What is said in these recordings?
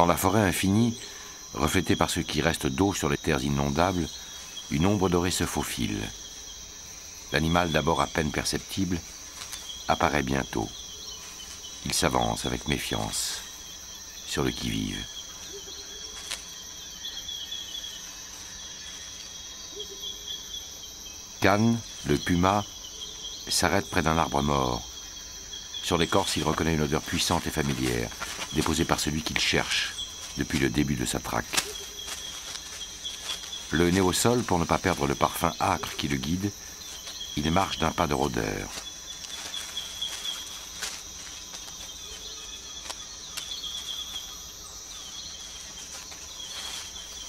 Dans la forêt infinie, reflétée par ce qui reste d'eau sur les terres inondables, une ombre dorée se faufile. L'animal, d'abord à peine perceptible, apparaît bientôt. Il s'avance avec méfiance, sur le qui-vive. Khan, le puma, s'arrête près d'un arbre mort. Sur l'écorce, il reconnaît une odeur puissante et familière, déposée par celui qu'il cherche depuis le début de sa traque. Le nez au sol pour ne pas perdre le parfum âcre qui le guide, il marche d'un pas de rôdeur.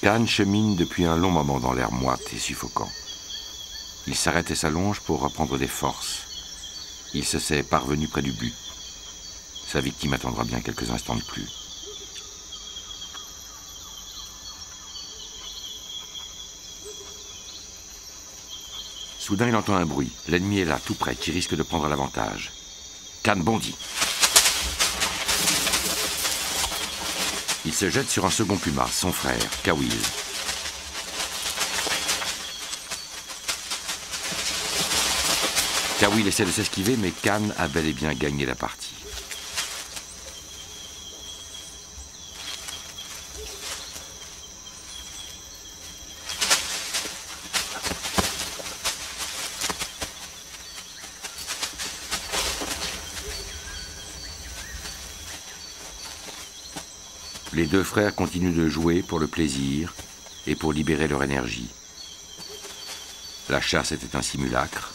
Khan chemine depuis un long moment dans l'air moite et suffocant. Il s'arrête et s'allonge pour reprendre des forces. Il se sait parvenu près du but. Sa victime attendra bien quelques instants de plus. Soudain, il entend un bruit. L'ennemi est là, tout près, qui risque de prendre l'avantage. Khan bondit. Il se jette sur un second puma, son frère, Kawil. Kawil essaie de s'esquiver, mais Khan a bel et bien gagné la partie. Les deux frères continuent de jouer pour le plaisir et pour libérer leur énergie. La chasse était un simulacre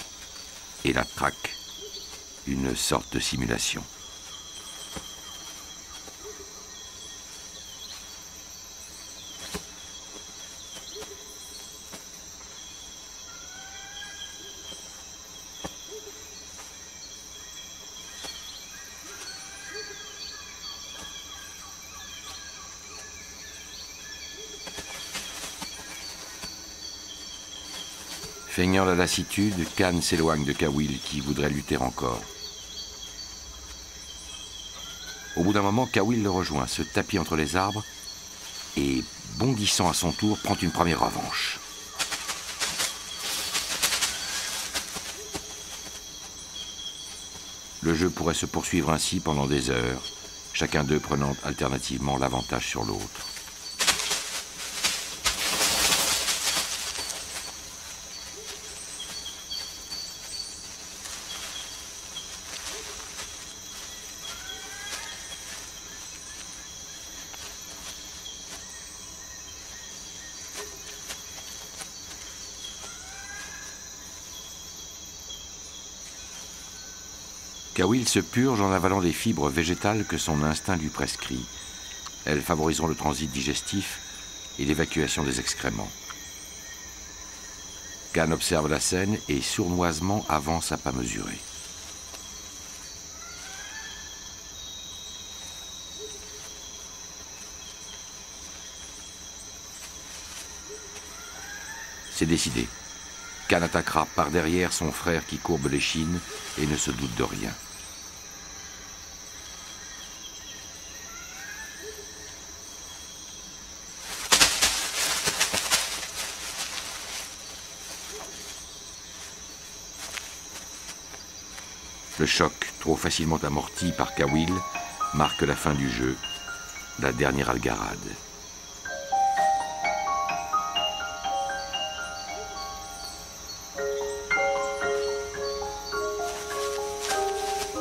et la traque, une sorte de simulation. Feignant la lassitude, Khan s'éloigne de Kawil qui voudrait lutter encore. Au bout d'un moment, Kawil le rejoint, se tapit entre les arbres et, bondissant à son tour, prend une première revanche. Le jeu pourrait se poursuivre ainsi pendant des heures, chacun d'eux prenant alternativement l'avantage sur l'autre. Kawil se purge en avalant des fibres végétales que son instinct lui prescrit. Elles favoriseront le transit digestif et l'évacuation des excréments. Khan observe la scène et sournoisement avance à pas mesurés. C'est décidé. Khan attaquera par derrière son frère qui courbe l'échine et ne se doute de rien. Le choc, trop facilement amorti par Kawil, marque la fin du jeu, la dernière algarade.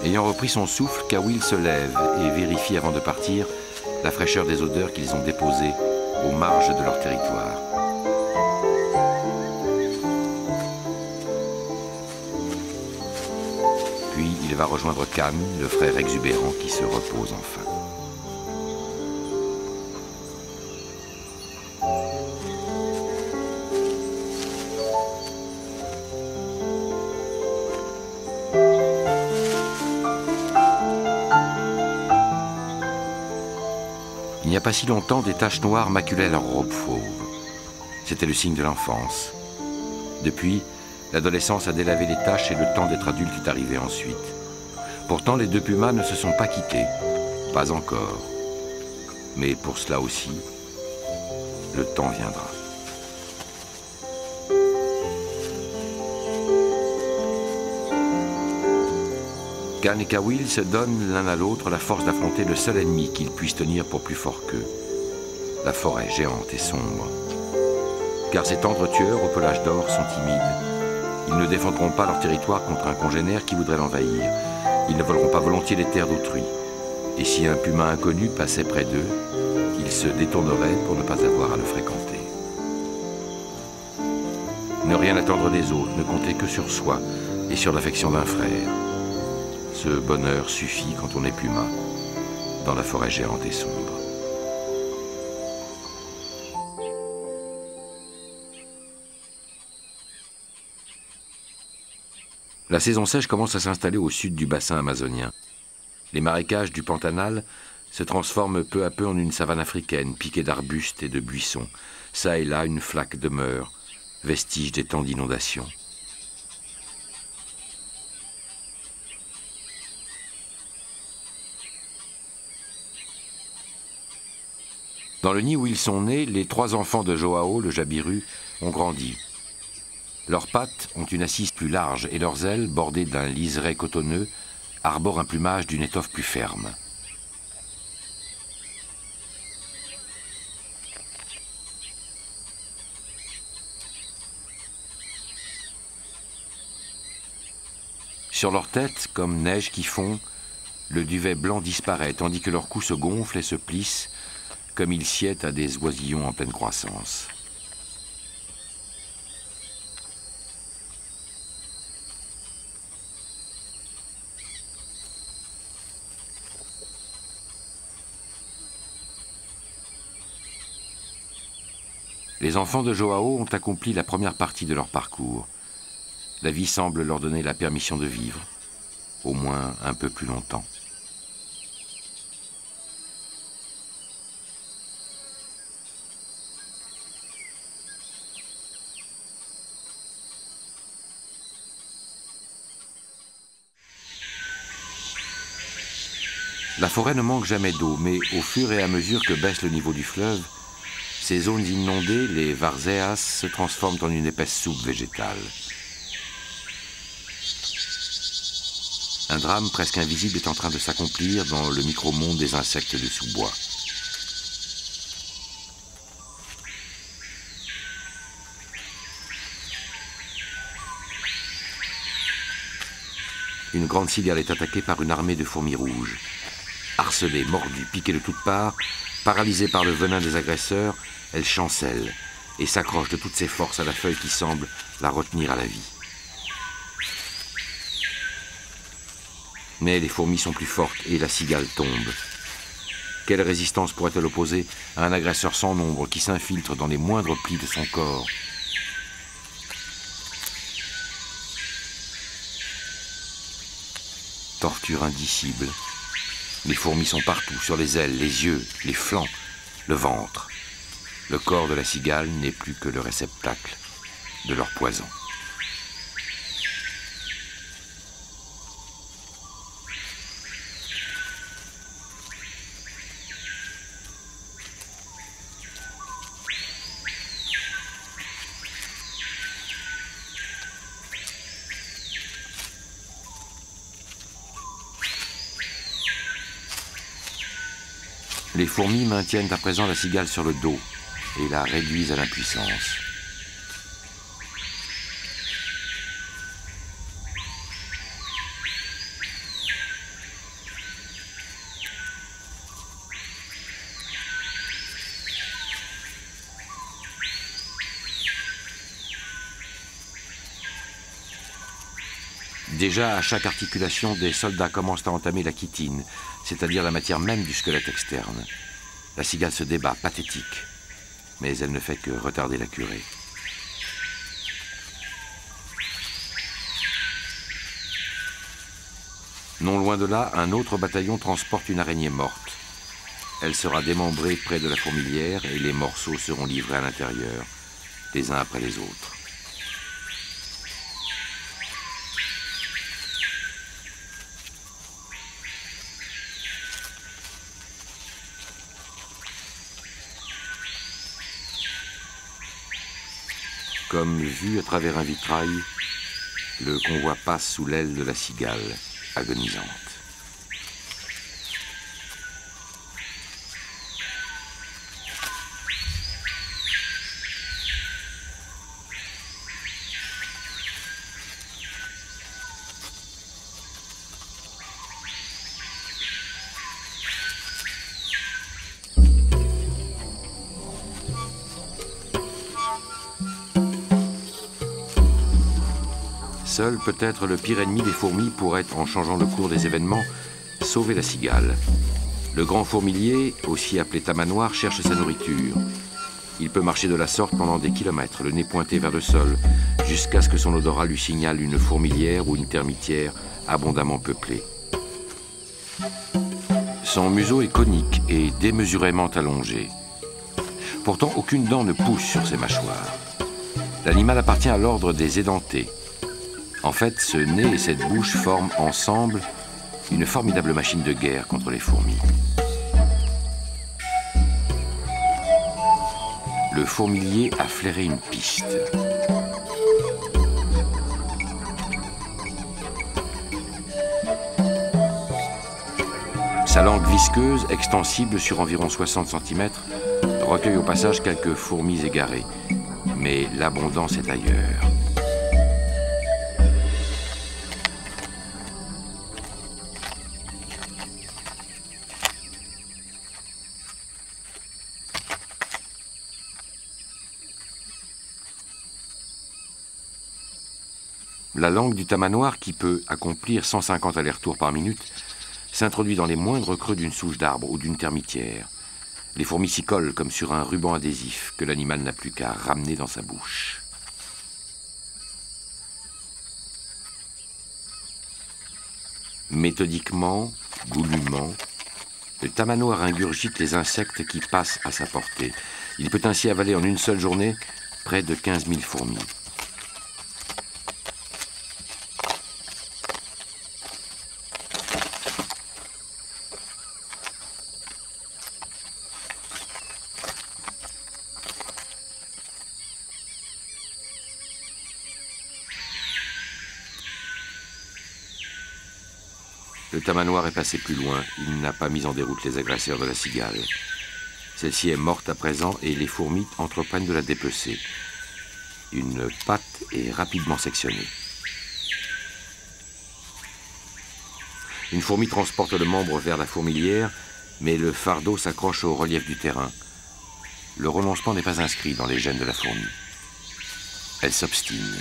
Ayant repris son souffle, Kawil se lève et vérifie avant de partir la fraîcheur des odeurs qu'ils ont déposées aux marges de leur territoire. Puis il va rejoindre Khan, le frère exubérant qui se repose enfin. Il n'y a pas si longtemps, des taches noires maculaient leur robe fauve. C'était le signe de l'enfance. Depuis, l'adolescence a délavé les taches et le temps d'être adulte est arrivé ensuite. Pourtant, les deux pumas ne se sont pas quittés. Pas encore. Mais pour cela aussi, le temps viendra. Khan et Kawil se donnent l'un à l'autre la force d'affronter le seul ennemi qu'ils puissent tenir pour plus fort qu'eux, la forêt géante et sombre. Car ces tendres tueurs au pelage d'or sont timides. Ils ne défendront pas leur territoire contre un congénère qui voudrait l'envahir. Ils ne voleront pas volontiers les terres d'autrui. Et si un puma inconnu passait près d'eux, ils se détourneraient pour ne pas avoir à le fréquenter. Ne rien attendre des autres, ne compter que sur soi et sur l'affection d'un frère. Ce bonheur suffit quand on est puma, dans la forêt géante et sombre. La saison sèche commence à s'installer au sud du bassin amazonien. Les marécages du Pantanal se transforment peu à peu en une savane africaine, piquée d'arbustes et de buissons. Ça et là, une flaque demeure, vestige des temps d'inondation. Dans le nid où ils sont nés, les 3 enfants de Joao, le jabiru, ont grandi. Leurs pattes ont une assise plus large et leurs ailes, bordées d'un liseré cotonneux, arborent un plumage d'une étoffe plus ferme. Sur leurs têtes, comme neige qui fond, le duvet blanc disparaît, tandis que leurs cous se gonflent et se plissent, comme ils sied à des oisillons en pleine croissance. Les enfants de Joao ont accompli la première partie de leur parcours. La vie semble leur donner la permission de vivre, au moins un peu plus longtemps. La forêt ne manque jamais d'eau, mais au fur et à mesure que baisse le niveau du fleuve, ces zones inondées, les varzeas, se transforment en une épaisse soupe végétale. Un drame presque invisible est en train de s'accomplir dans le micro-monde des insectes de sous-bois. Une grande cigale est attaquée par une armée de fourmis rouges. Harcelée, mordue, piquée de toutes parts, paralysée par le venin des agresseurs, elle chancelle et s'accroche de toutes ses forces à la feuille qui semble la retenir à la vie. Mais les fourmis sont plus fortes et la cigale tombe. Quelle résistance pourrait-elle opposer à un agresseur sans nombre qui s'infiltre dans les moindres plis de son corps? Torture indicible. Les fourmis sont partout, sur les ailes, les yeux, les flancs, le ventre. Le corps de la cigale n'est plus que le réceptacle de leur poison. Les fourmis maintiennent à présent la cigale sur le dos et la réduisent à l'impuissance. Déjà, à chaque articulation, des soldats commencent à entamer la chitine, c'est-à-dire la matière même du squelette externe. La cigale se débat, pathétique, mais elle ne fait que retarder la curée. Non loin de là, un autre bataillon transporte une araignée morte. Elle sera démembrée près de la fourmilière et les morceaux seront livrés à l'intérieur, les uns après les autres. Comme vu à travers un vitrail, le convoi passe sous l'aile de la cigale, agonisante. Seul peut-être le pire ennemi des fourmis pourrait, en changeant le cours des événements, sauver la cigale. Le grand fourmilier, aussi appelé tamanoir, cherche sa nourriture. Il peut marcher de la sorte pendant des kilomètres, le nez pointé vers le sol, jusqu'à ce que son odorat lui signale une fourmilière ou une termitière abondamment peuplée. Son museau est conique et démesurément allongé. Pourtant, aucune dent ne pousse sur ses mâchoires. L'animal appartient à l'ordre des édentés. En fait, ce nez et cette bouche forment ensemble une formidable machine de guerre contre les fourmis. Le fourmilier a flairé une piste. Sa langue visqueuse, extensible sur environ 60 cm, recueille au passage quelques fourmis égarées. Mais l'abondance est ailleurs. La langue du tamanoir, qui peut accomplir 150 allers-retours par minute, s'introduit dans les moindres creux d'une souche d'arbre ou d'une termitière. Les fourmis s'y collent comme sur un ruban adhésif que l'animal n'a plus qu'à ramener dans sa bouche. Méthodiquement, goulûment, le tamanoir ingurgite les insectes qui passent à sa portée. Il peut ainsi avaler en une seule journée près de 15 000 fourmis. Le tamanoir est passé plus loin. Il n'a pas mis en déroute les agresseurs de la cigale. Celle-ci est morte à présent et les fourmis entreprennent de la dépecer. Une patte est rapidement sectionnée. Une fourmi transporte le membre vers la fourmilière, mais le fardeau s'accroche au relief du terrain. Le renoncement n'est pas inscrit dans les gènes de la fourmi. Elle s'obstine.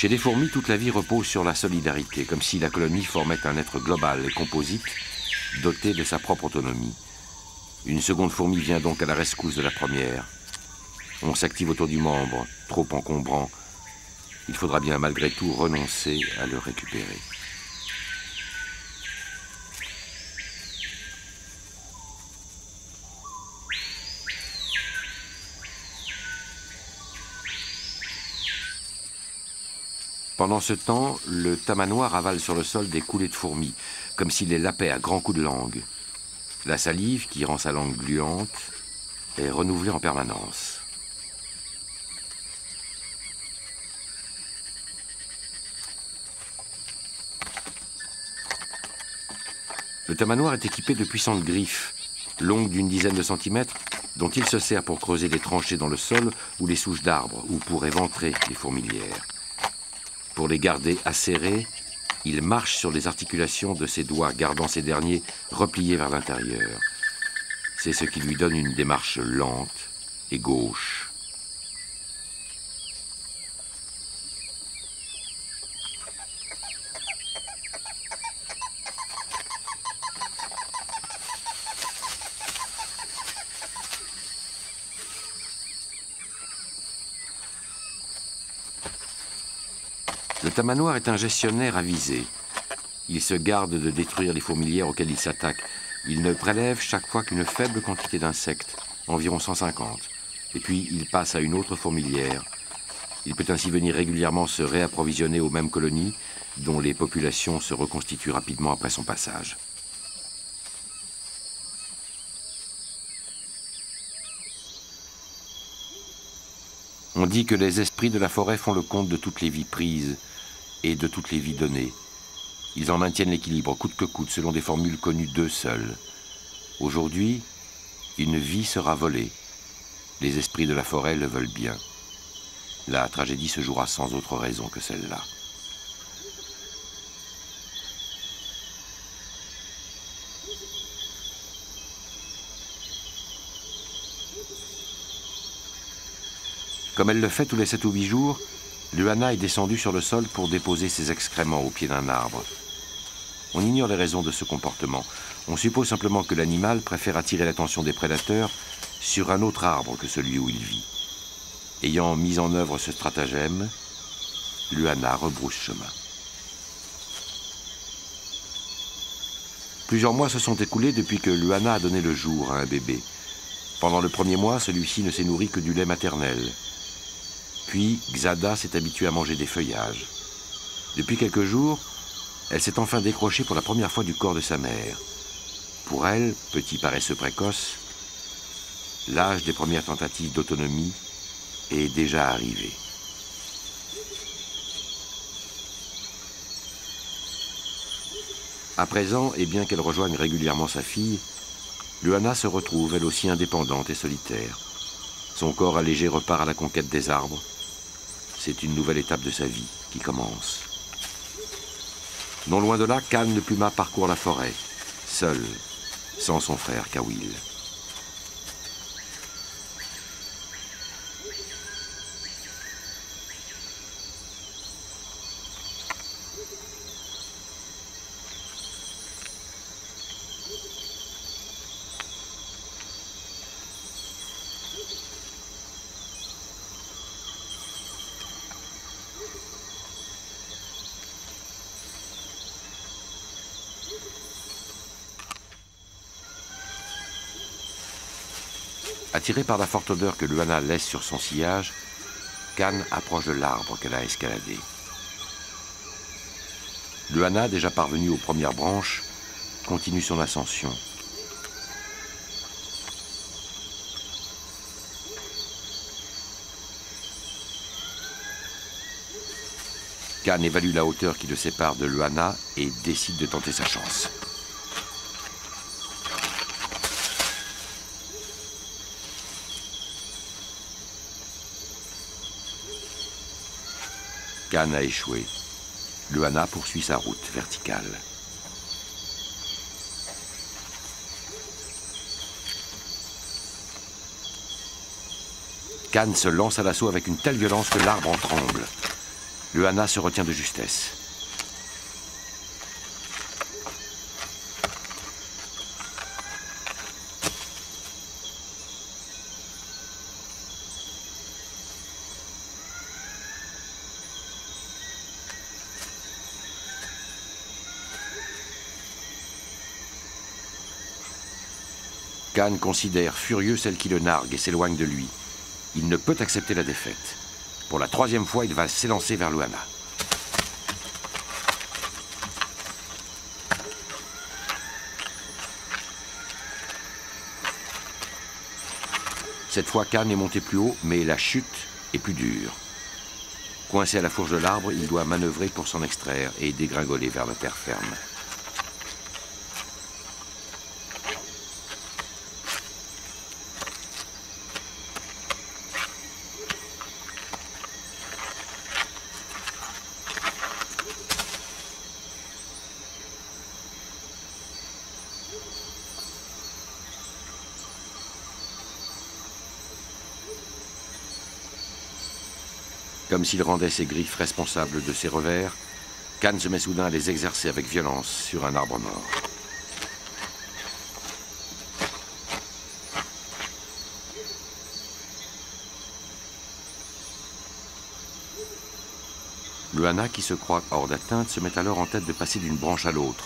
Chez les fourmis, toute la vie repose sur la solidarité, comme si la colonie formait un être global et composite, doté de sa propre autonomie. Une seconde fourmi vient donc à la rescousse de la première. On s'active autour du membre, trop encombrant. Il faudra bien malgré tout renoncer à le récupérer. Pendant ce temps, le tamanoir avale sur le sol des coulées de fourmis, comme s'il les lapait à grands coups de langue. La salive, qui rend sa langue gluante, est renouvelée en permanence. Le tamanoir est équipé de puissantes griffes, longues d'une dizaine de centimètres, dont il se sert pour creuser des tranchées dans le sol ou les souches d'arbres, ou pour éventrer les fourmilières. Pour les garder acérés, il marche sur les articulations de ses doigts, gardant ces derniers repliés vers l'intérieur. C'est ce qui lui donne une démarche lente et gauche. Le tamanoir est un gestionnaire avisé. Il se garde de détruire les fourmilières auxquelles il s'attaque. Il ne prélève chaque fois qu'une faible quantité d'insectes, environ 150. Et puis il passe à une autre fourmilière. Il peut ainsi venir régulièrement se réapprovisionner aux mêmes colonies, dont les populations se reconstituent rapidement après son passage. On dit que les esprits de la forêt font le compte de toutes les vies prises et de toutes les vies données. Ils en maintiennent l'équilibre coûte que coûte selon des formules connues d'eux seuls. Aujourd'hui, une vie sera volée. Les esprits de la forêt le veulent bien. La tragédie se jouera sans autre raison que celle-là. Comme elle le fait tous les 7 ou 8 jours, Luana est descendue sur le sol pour déposer ses excréments au pied d'un arbre. On ignore les raisons de ce comportement. On suppose simplement que l'animal préfère attirer l'attention des prédateurs sur un autre arbre que celui où il vit. Ayant mis en œuvre ce stratagème, Luana rebrousse chemin. Plusieurs mois se sont écoulés depuis que Luana a donné le jour à un bébé. Pendant le premier mois, celui-ci ne s'est nourri que du lait maternel. Puis, Xada s'est habituée à manger des feuillages. Depuis quelques jours, elle s'est enfin décrochée pour la première fois du corps de sa mère. Pour elle, petit paresseux précoce, l'âge des premières tentatives d'autonomie est déjà arrivé. À présent, et bien qu'elle rejoigne régulièrement sa fille, Luana se retrouve elle aussi indépendante et solitaire. Son corps allégé repart à la conquête des arbres. C'est une nouvelle étape de sa vie qui commence. Non loin de là, Khan le puma parcourt la forêt, seul, sans son frère Kawil. Attiré par la forte odeur que Luana laisse sur son sillage, Khan approche de l'arbre qu'elle a escaladé. Luana, déjà parvenue aux premières branches, continue son ascension. Khan évalue la hauteur qui le sépare de Luana et décide de tenter sa chance. Khan a échoué. Luana poursuit sa route verticale. Khan se lance à l'assaut avec une telle violence que l'arbre en tremble. Luana se retient de justesse. Khan considère furieux celle qui le nargue et s'éloigne de lui. Il ne peut accepter la défaite. Pour la 3e fois, il va s'élancer vers Luana. Cette fois, Khan est monté plus haut, mais la chute est plus dure. Coincé à la fourche de l'arbre, il doit manœuvrer pour s'en extraire et dégringoler vers la terre ferme. Comme s'il rendait ses griffes responsables de ses revers, Khan se met soudain à les exercer avec violence sur un arbre mort. Luana, qui se croit hors d'atteinte, se met alors en tête de passer d'une branche à l'autre.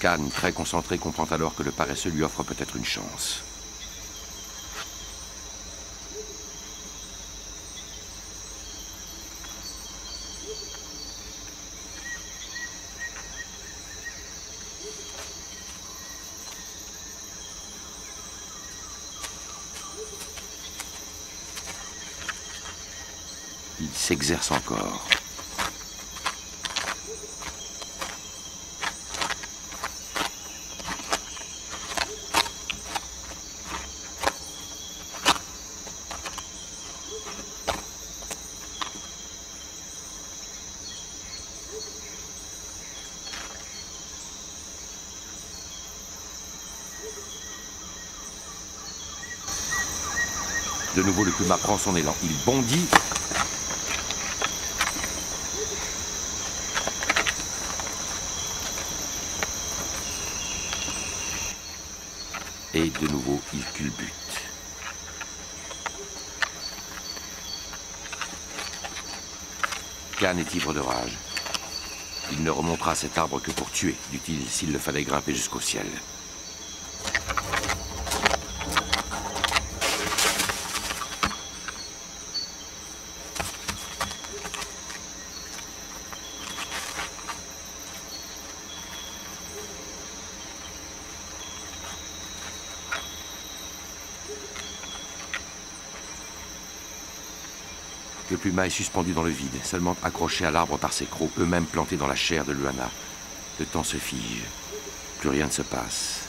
Khan, très concentré, comprend alors que le paresseux lui offre peut-être une chance. Il s'exerce encore. De nouveau, le puma prend son élan. Il bondit. Et de nouveau, il culbute. Khan est ivre de rage. Il ne remontera cet arbre que pour tuer, dit-il s'il le fallait grimper jusqu'au ciel. Le puma est suspendu dans le vide, seulement accroché à l'arbre par ses crocs, eux-mêmes plantés dans la chair de Luana. Le temps se fige. Plus rien ne se passe.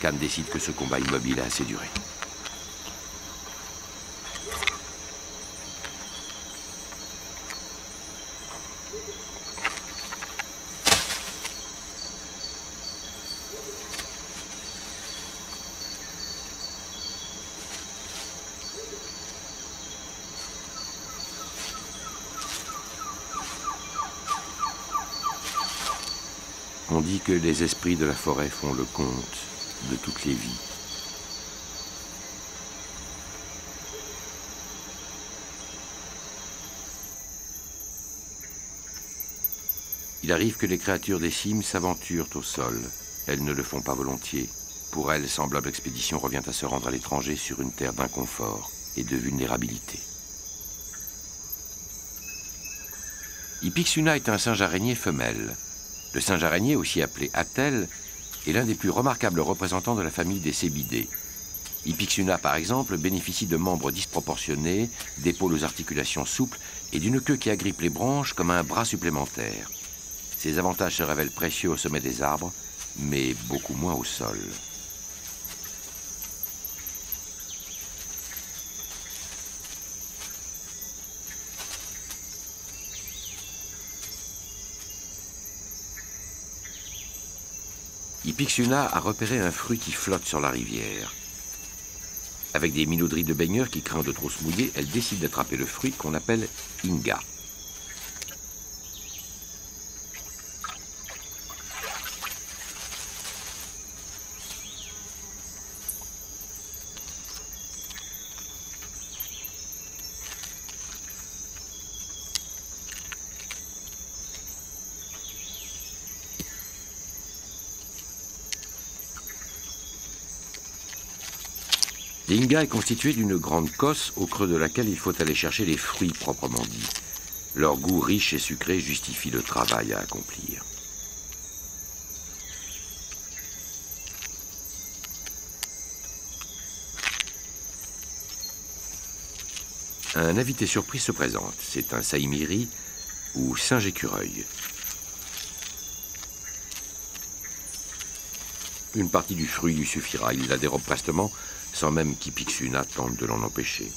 Khan décide que ce combat immobile a assez duré. On dit que les esprits de la forêt font le compte de toutes les vies. Il arrive que les créatures des cimes s'aventurent au sol. Elles ne le font pas volontiers. Pour elles, semblable expédition revient à se rendre à l'étranger sur une terre d'inconfort et de vulnérabilité. Ipixuna est un singe araignée femelle. Le singe araignée, aussi appelé attelle, est l'un des plus remarquables représentants de la famille des cébidés. Ipixuna, par exemple, bénéficie de membres disproportionnés, d'épaules aux articulations souples et d'une queue qui agrippe les branches comme un bras supplémentaire. Ces avantages se révèlent précieux au sommet des arbres, mais beaucoup moins au sol. Ipixuna a repéré un fruit qui flotte sur la rivière. Avec des minauderies de baigneurs qui craignent de trop se mouiller, elle décide d'attraper le fruit qu'on appelle Inga. L'inga est constituée d'une grande cosse au creux de laquelle il faut aller chercher les fruits proprement dits. Leur goût riche et sucré justifie le travail à accomplir. Un invité surprise se présente. C'est un saïmiri ou singe écureuil. Une partie du fruit lui suffira. Il la dérobe prestement, sans même qu'Ipixuna tente de l'en empêcher.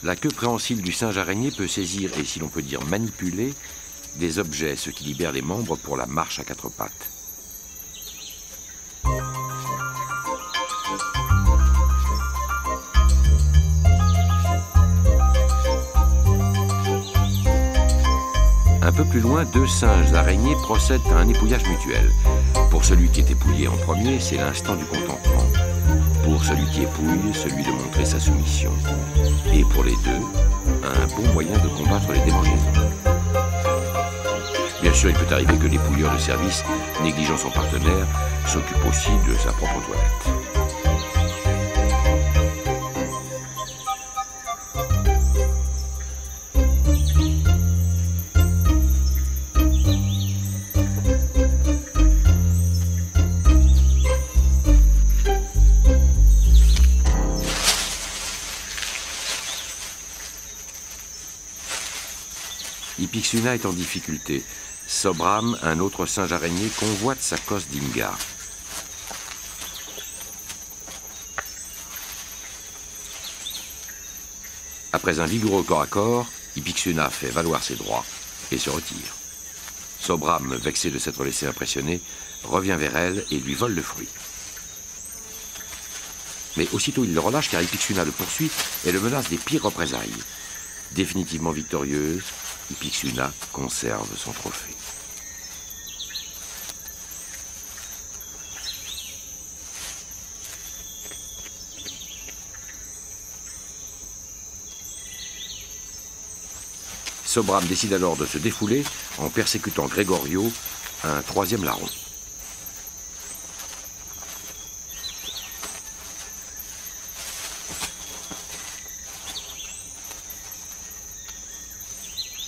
La queue préhensile du singe araignée peut saisir et, si l'on peut dire, manipuler des objets, ce qui libère les membres pour la marche à quatre pattes. Un Un peu plus loin, deux singes araignées procèdent à un épouillage mutuel. Pour celui qui est épouillé en premier, c'est l'instant du contentement. Pour celui qui épouille, celui de montrer sa soumission. Et pour les deux, un bon moyen de combattre les démangeaisons. Bien sûr, il peut arriver que l'épouilleur de service, négligeant son partenaire, s'occupe aussi de sa propre toilette. Ipixuna est en difficulté. Sobram, un autre singe araignée, convoite sa cosse d'Inga. Après un vigoureux corps à corps, Ipixuna fait valoir ses droits et se retire. Sobram, vexé de s'être laissé impressionner, revient vers elle et lui vole le fruit. Mais aussitôt il le relâche car Ipixuna le poursuit et le menace des pires représailles. Définitivement victorieuse, Ipixuna conserve son trophée. Sobram décide alors de se défouler en persécutant Gregorio, un troisième larron.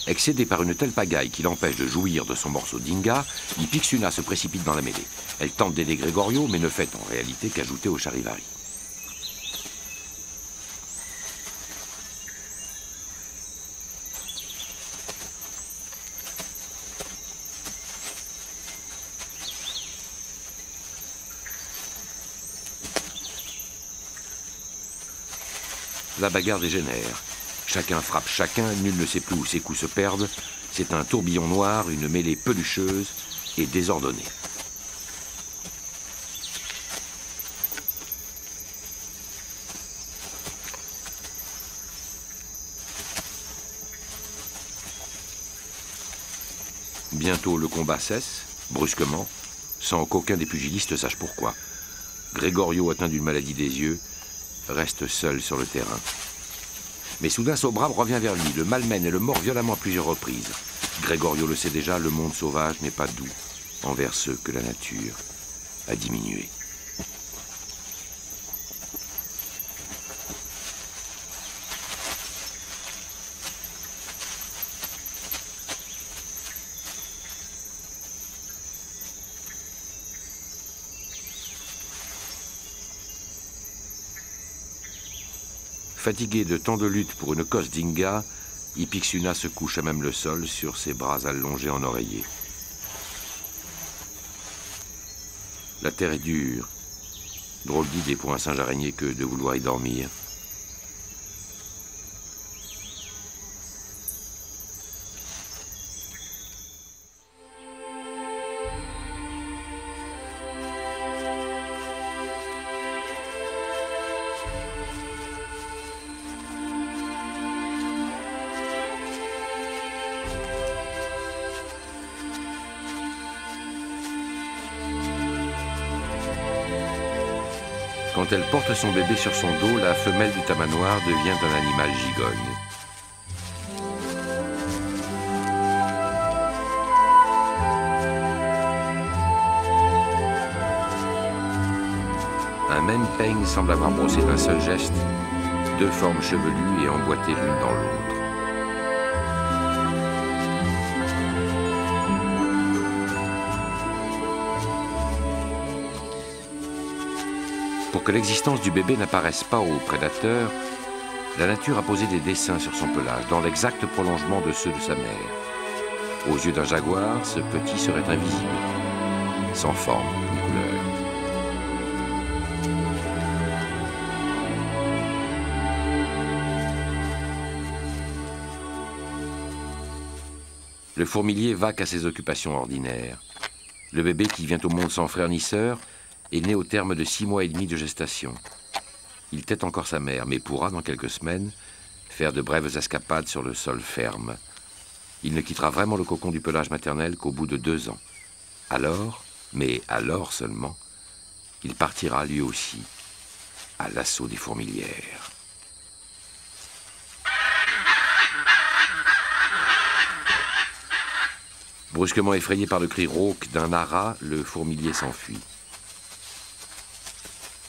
Excédée par une telle pagaille qui l'empêche de jouir de son morceau d'Inga, Ipixuna se précipite dans la mêlée. Elle tente d'aider Gregorio, mais ne fait en réalité qu'ajouter au charivari. La bagarre dégénère. Chacun frappe chacun, nul ne sait plus où ses coups se perdent. C'est un tourbillon noir, une mêlée pelucheuse et désordonnée. Bientôt le combat cesse, brusquement, sans qu'aucun des pugilistes sache pourquoi. Gregorio, atteint d'une maladie des yeux, reste seul sur le terrain. Mais soudain, Sobram revient vers lui, le malmène et le mord violemment à plusieurs reprises. Gregorio le sait déjà, le monde sauvage n'est pas doux envers ceux que la nature a diminués. Fatigué de tant de luttes pour une cosse d'Inga, Ipixuna se couche à même le sol sur ses bras allongés en oreiller. La terre est dure. Drôle d'idée pour un singe araignée que de vouloir y dormir. Quand elle porte son bébé sur son dos, la femelle du tamanoir devient un animal gigogne. Un même peigne semble avoir brossé d'un seul geste deux formes chevelues et emboîtées l'une dans l'autre. Pour que l'existence du bébé n'apparaisse pas aux prédateurs, la nature a posé des dessins sur son pelage, dans l'exact prolongement de ceux de sa mère. Aux yeux d'un jaguar, ce petit serait invisible, sans forme ni couleur. Le fourmilier vaque à ses occupations ordinaires. Le bébé qui vient au monde sans frère ni sœur est né au terme de 6 mois et demi de gestation. Il tette encore sa mère, mais pourra, dans quelques semaines, faire de brèves escapades sur le sol ferme. Il ne quittera vraiment le cocon du pelage maternel qu'au bout de 2 ans. Alors, mais alors seulement, il partira lui aussi à l'assaut des fourmilières. Brusquement effrayé par le cri rauque d'un ara, le fourmilier s'enfuit.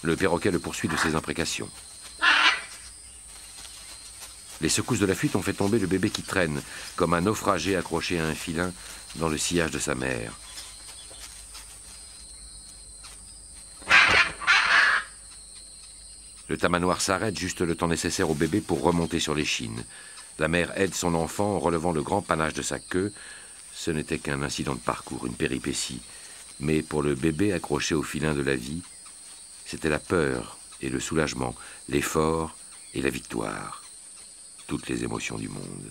Le perroquet le poursuit de ses imprécations. Les secousses de la fuite ont fait tomber le bébé qui traîne, comme un naufragé accroché à un filin dans le sillage de sa mère. Le tamanoir s'arrête juste le temps nécessaire au bébé pour remonter sur l'échine. La mère aide son enfant en relevant le grand panache de sa queue. Ce n'était qu'un incident de parcours, une péripétie. Mais pour le bébé accroché au filin de la vie, c'était la peur et le soulagement, l'effort et la victoire. Toutes les émotions du monde.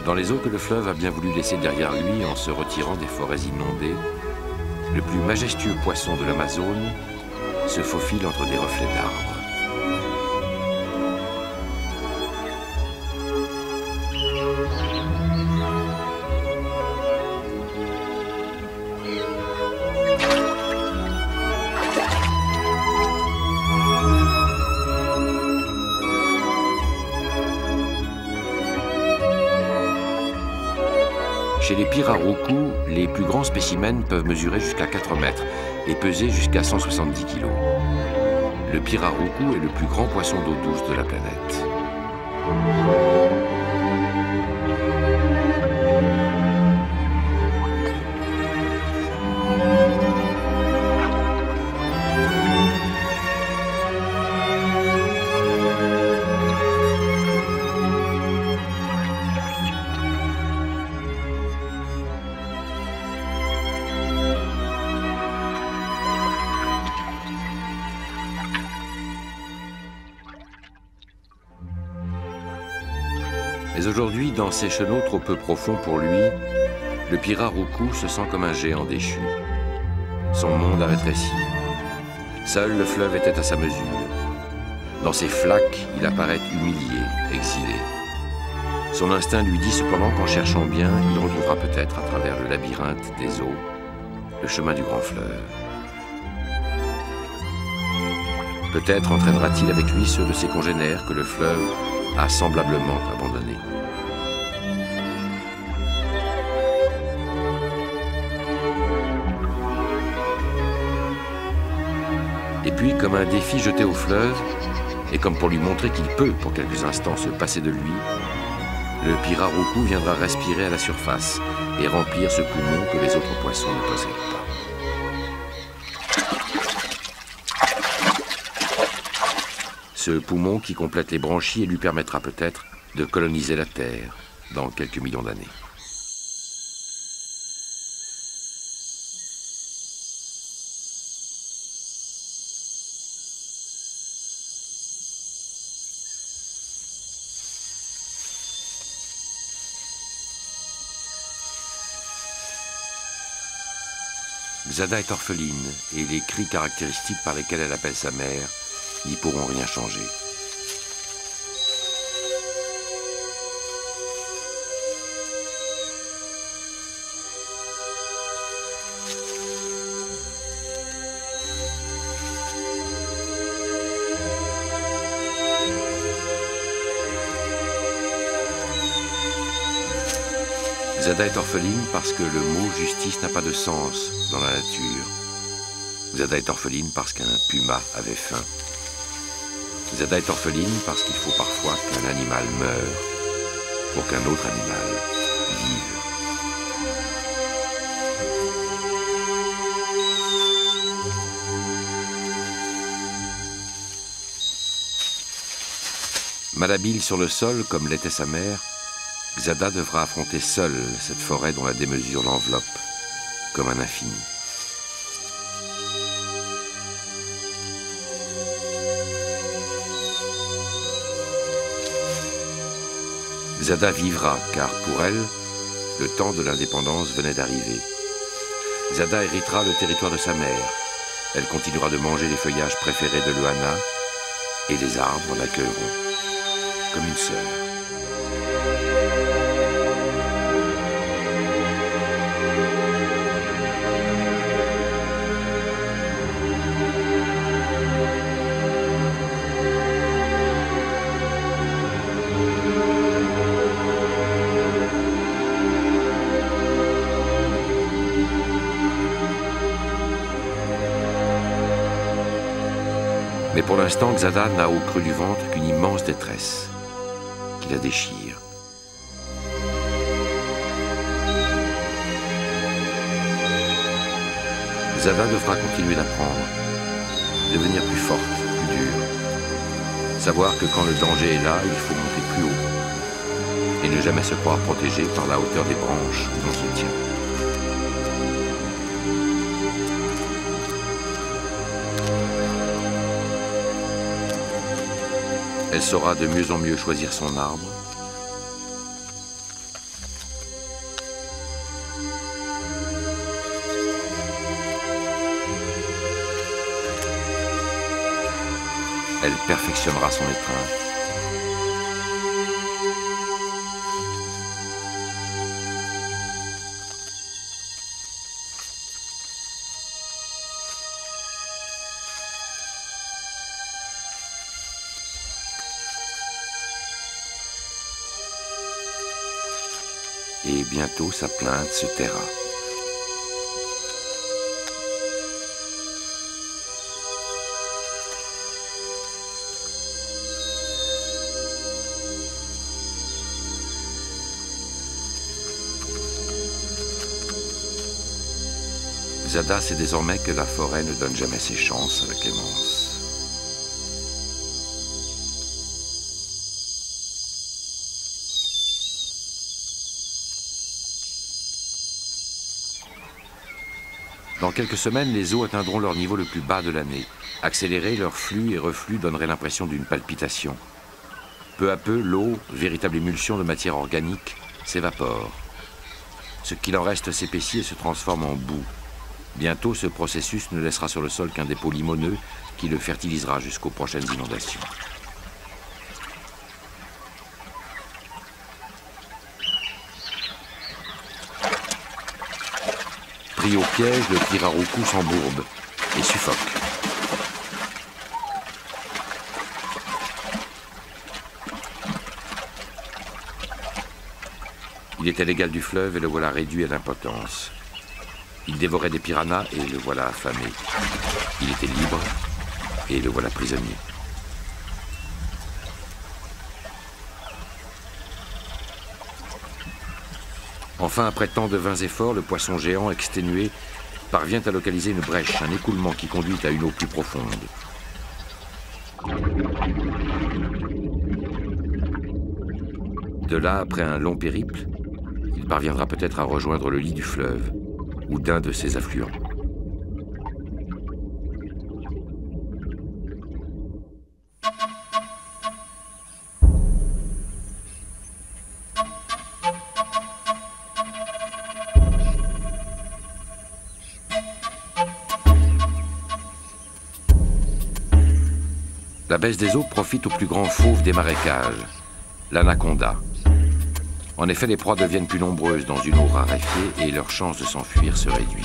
Dans les eaux que le fleuve a bien voulu laisser derrière lui en se retirant des forêts inondées, le plus majestueux poisson de l'Amazone se faufile entre des reflets d'arbres. Chez les piraroucous, les plus grands spécimens peuvent mesurer jusqu'à 4 mètres et peser jusqu'à 170 kg. Le piraroucou est le plus grand poisson d'eau douce de la planète. Mais aujourd'hui, dans ces chenaux trop peu profonds pour lui, le piraroucou se sent comme un géant déchu. Son monde a rétréci. Seul le fleuve était à sa mesure. Dans ses flaques, il apparaît humilié, exilé. Son instinct lui dit cependant qu'en cherchant bien, il retrouvera peut-être à travers le labyrinthe des eaux le chemin du grand fleuve. Peut-être entraînera-t-il avec lui ceux de ses congénères que le fleuve a semblablement abandonné. Et puis, comme un défi jeté au fleuve, et comme pour lui montrer qu'il peut, pour quelques instants, se passer de lui, le piraroucou viendra respirer à la surface et remplir ce poumon que les autres poissons ne possèdent pas. Ce poumon qui complète les branchies et lui permettra peut-être de coloniser la Terre dans quelques millions d'années. Xada est orpheline et les cris caractéristiques par lesquels elle appelle sa mère n'y pourront rien changer. Xada est orpheline parce que le mot justice n'a pas de sens dans la nature. Xada est orpheline parce qu'un puma avait faim. Xada est orpheline parce qu'il faut parfois qu'un animal meure pour qu'un autre animal vive. Malhabile sur le sol comme l'était sa mère, Xada devra affronter seule cette forêt dont la démesure l'enveloppe comme un infini. Zada vivra, car pour elle, le temps de l'indépendance venait d'arriver. Zada héritera le territoire de sa mère. Elle continuera de manger les feuillages préférés de Luana et les arbres l'accueilleront comme une sœur. Mais pour l'instant, Xada n'a au creux du ventre qu'une immense détresse qui la déchire. Xada devra continuer d'apprendre, devenir plus forte, plus dure. Savoir que quand le danger est là, il faut monter plus haut et ne jamais se croire protégé par la hauteur des branches où l'on se tient. Elle saura de mieux en mieux choisir son arbre. Elle perfectionnera son étreinte. Et bientôt sa plainte se taira. Zada sait désormais que la forêt ne donne jamais ses chances à la clémence. Dans quelques semaines, les eaux atteindront leur niveau le plus bas de l'année. Accélérer leur flux et reflux donnerait l'impression d'une palpitation. Peu à peu, l'eau, véritable émulsion de matière organique, s'évapore. Ce qu'il en reste s'épaissit et se transforme en boue. Bientôt, ce processus ne laissera sur le sol qu'un dépôt limoneux qui le fertilisera jusqu'aux prochaines inondations. Pris au piège, le Pirarucu s'embourbe et suffoque. Il était l'égal du fleuve et le voilà réduit à l'impotence. Il dévorait des piranhas et le voilà affamé. Il était libre et le voilà prisonnier. Enfin, après tant de vains efforts, le poisson géant, exténué, parvient à localiser une brèche, un écoulement qui conduit à une eau plus profonde. De là, après un long périple, il parviendra peut-être à rejoindre le lit du fleuve ou d'un de ses affluents. La baisse des eaux profite au plus grand fauve des marécages, l'anaconda. En effet, les proies deviennent plus nombreuses dans une eau raréfiée et leurs chances de s'enfuir se réduisent.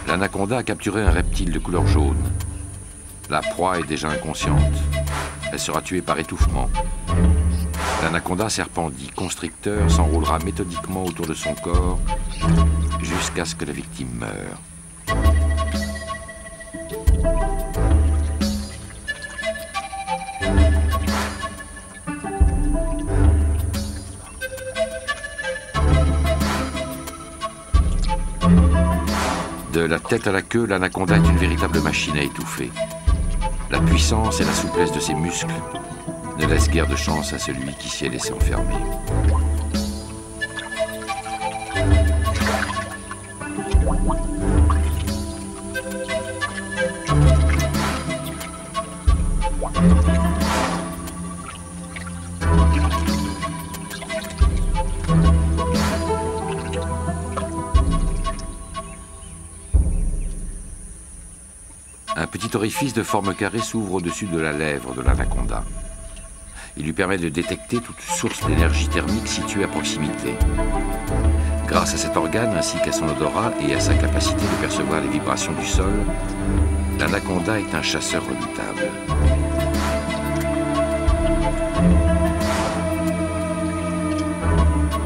L'anaconda a capturé un reptile de couleur jaune. La proie est déjà inconsciente. Elle sera tuée par étouffement. L'anaconda, serpent dit constricteur, s'enroulera méthodiquement autour de son corps jusqu'à ce que la victime meure. De la tête à la queue, l'anaconda est une véritable machine à étouffer. La puissance et la souplesse de ses muscles ne laissent guère de chance à celui qui s'y est laissé enfermer. Un petit orifice de forme carrée s'ouvre au-dessus de la lèvre de l'anaconda. Il lui permet de détecter toute source d'énergie thermique située à proximité. Grâce à cet organe, ainsi qu'à son odorat et à sa capacité de percevoir les vibrations du sol, l'anaconda est un chasseur redoutable.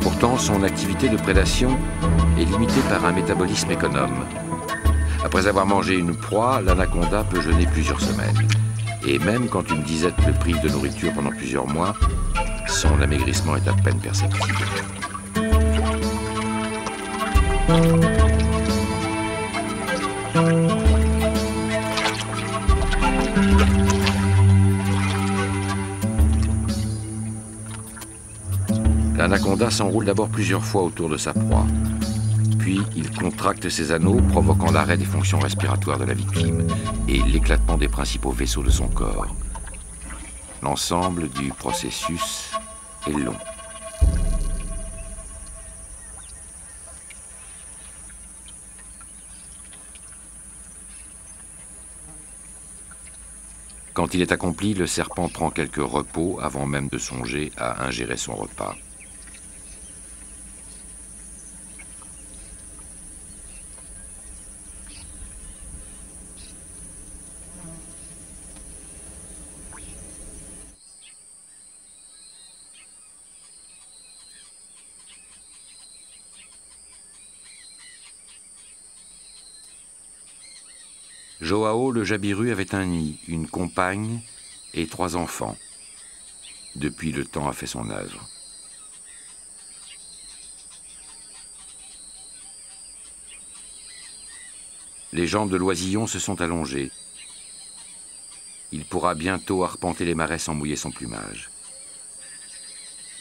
Pourtant, son activité de prédation est limitée par un métabolisme économe. Après avoir mangé une proie, l'anaconda peut jeûner plusieurs semaines. Et même quand une disette le prive de nourriture pendant plusieurs mois, son amaigrissement est à peine perceptible. L'anaconda s'enroule d'abord plusieurs fois autour de sa proie. Puis, il contracte ses anneaux, provoquant l'arrêt des fonctions respiratoires de la victime et l'éclatement des principaux vaisseaux de son corps. L'ensemble du processus est long. Quand il est accompli, le serpent prend quelques repos avant même de songer à ingérer son repas. Joao le jabiru avait un nid, une compagne et 3 enfants. Depuis, le temps a fait son œuvre. Les jambes de l'oisillon se sont allongées. Il pourra bientôt arpenter les marais sans mouiller son plumage.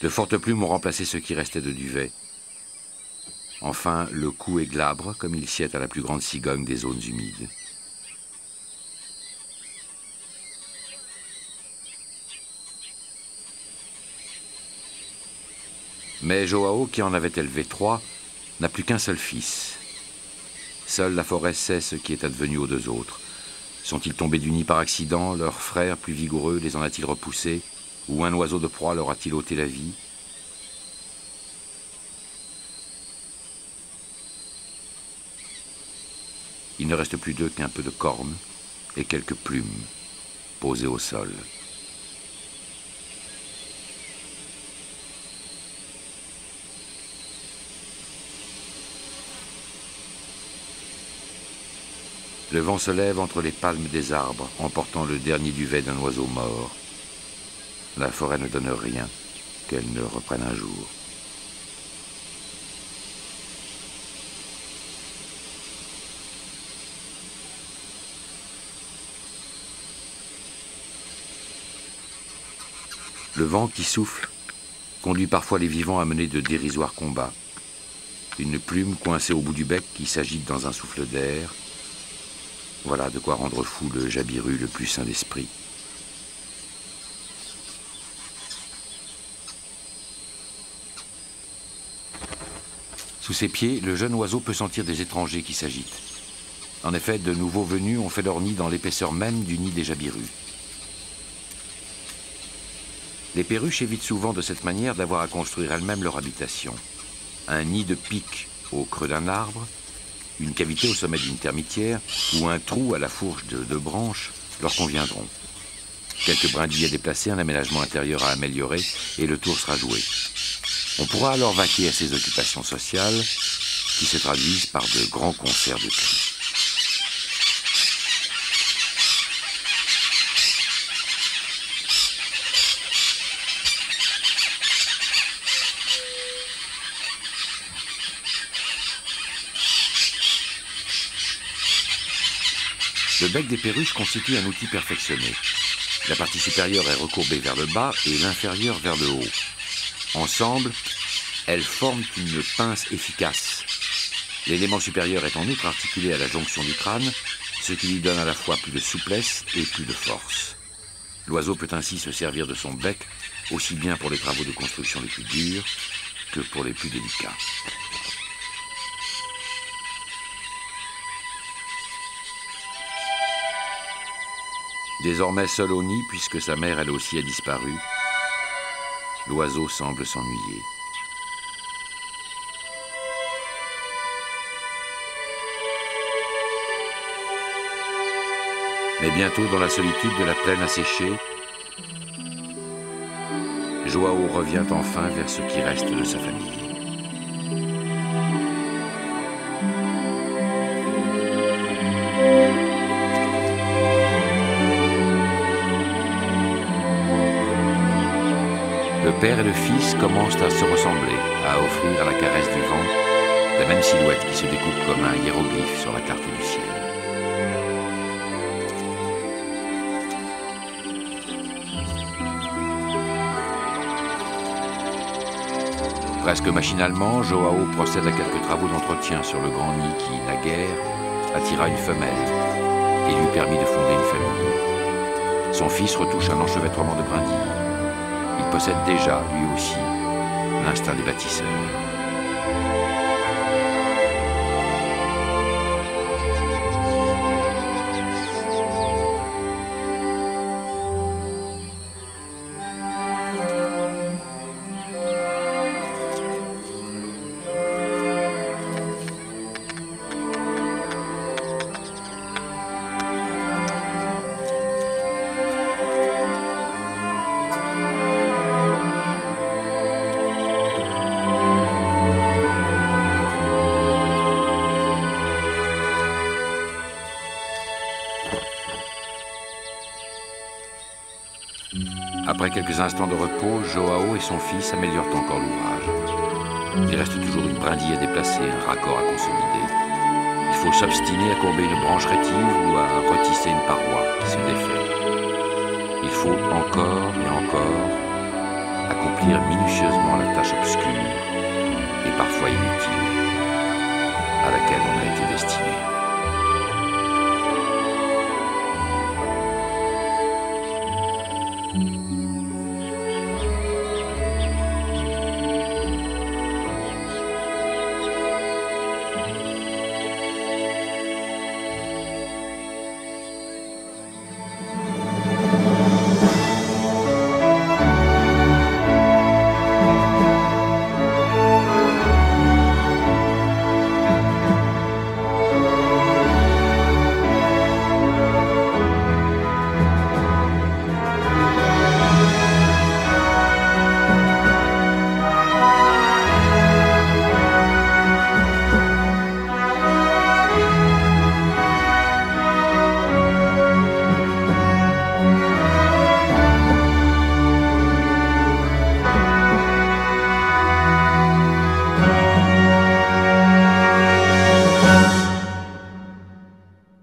De fortes plumes ont remplacé ce qui restait de duvet. Enfin, le cou est glabre, comme il sied à la plus grande cigogne des zones humides. Mais Joao, qui en avait élevé 3, n'a plus qu'un seul fils. Seule la forêt sait ce qui est advenu aux 2 autres. Sont-ils tombés du nid par accident? Leur frère, plus vigoureux, les en a-t-il repoussés? Ou un oiseau de proie leur a-t-il ôté la vie? Il ne reste plus d'eux qu'un peu de cornes et quelques plumes posées au sol. Le vent se lève entre les palmes des arbres, emportant le dernier duvet d'un oiseau mort. La forêt ne donne rien, qu'elle ne reprenne un jour. Le vent qui souffle conduit parfois les vivants à mener de dérisoires combats. Une plume coincée au bout du bec qui s'agite dans un souffle d'air. Voilà de quoi rendre fou le jabiru le plus sain d'esprit. Sous ses pieds, le jeune oiseau peut sentir des étrangers qui s'agitent. En effet, de nouveaux venus ont fait leur nid dans l'épaisseur même du nid des jabirus. Les perruches évitent souvent de cette manière d'avoir à construire elles-mêmes leur habitation. Un nid de pic au creux d'un arbre, une cavité au sommet d'une termitière ou un trou à la fourche de 2 branches leur conviendront. Quelques brindilles à déplacer, un aménagement intérieur à améliorer et le tour sera joué. On pourra alors vaquer à ces occupations sociales qui se traduisent par de grands concerts de cris. Le bec des perruches constitue un outil perfectionné. La partie supérieure est recourbée vers le bas et l'inférieure vers le haut. Ensemble, elles forment une pince efficace. L'élément supérieur est en outre articulé à la jonction du crâne, ce qui lui donne à la fois plus de souplesse et plus de force. L'oiseau peut ainsi se servir de son bec, aussi bien pour les travaux de construction les plus durs que pour les plus délicats. Désormais seul au nid, puisque sa mère elle aussi a disparu, l'oiseau semble s'ennuyer. Mais bientôt, dans la solitude de la plaine asséchée, Joao revient enfin vers ce qui reste de sa famille. Le père et le fils commencent à se ressembler, à offrir à la caresse du vent la même silhouette qui se découpe comme un hiéroglyphe sur la carte du ciel. Presque machinalement, Joao procède à quelques travaux d'entretien sur le grand nid qui, naguère, attira une femelle et lui permit de fonder une famille. Son fils retouche un enchevêtrement de brindilles. Il possède déjà, lui aussi, l'instinct des bâtisseurs. Après quelques instants de repos, Joao et son fils améliorent encore l'ouvrage. Il reste toujours une brindille à déplacer, un raccord à consolider. Il faut s'obstiner à courber une branche rétive ou à retisser une paroi qui se défait. Il faut encore et encore accomplir minutieusement la tâche obscure et parfois inutile à laquelle on a été destiné.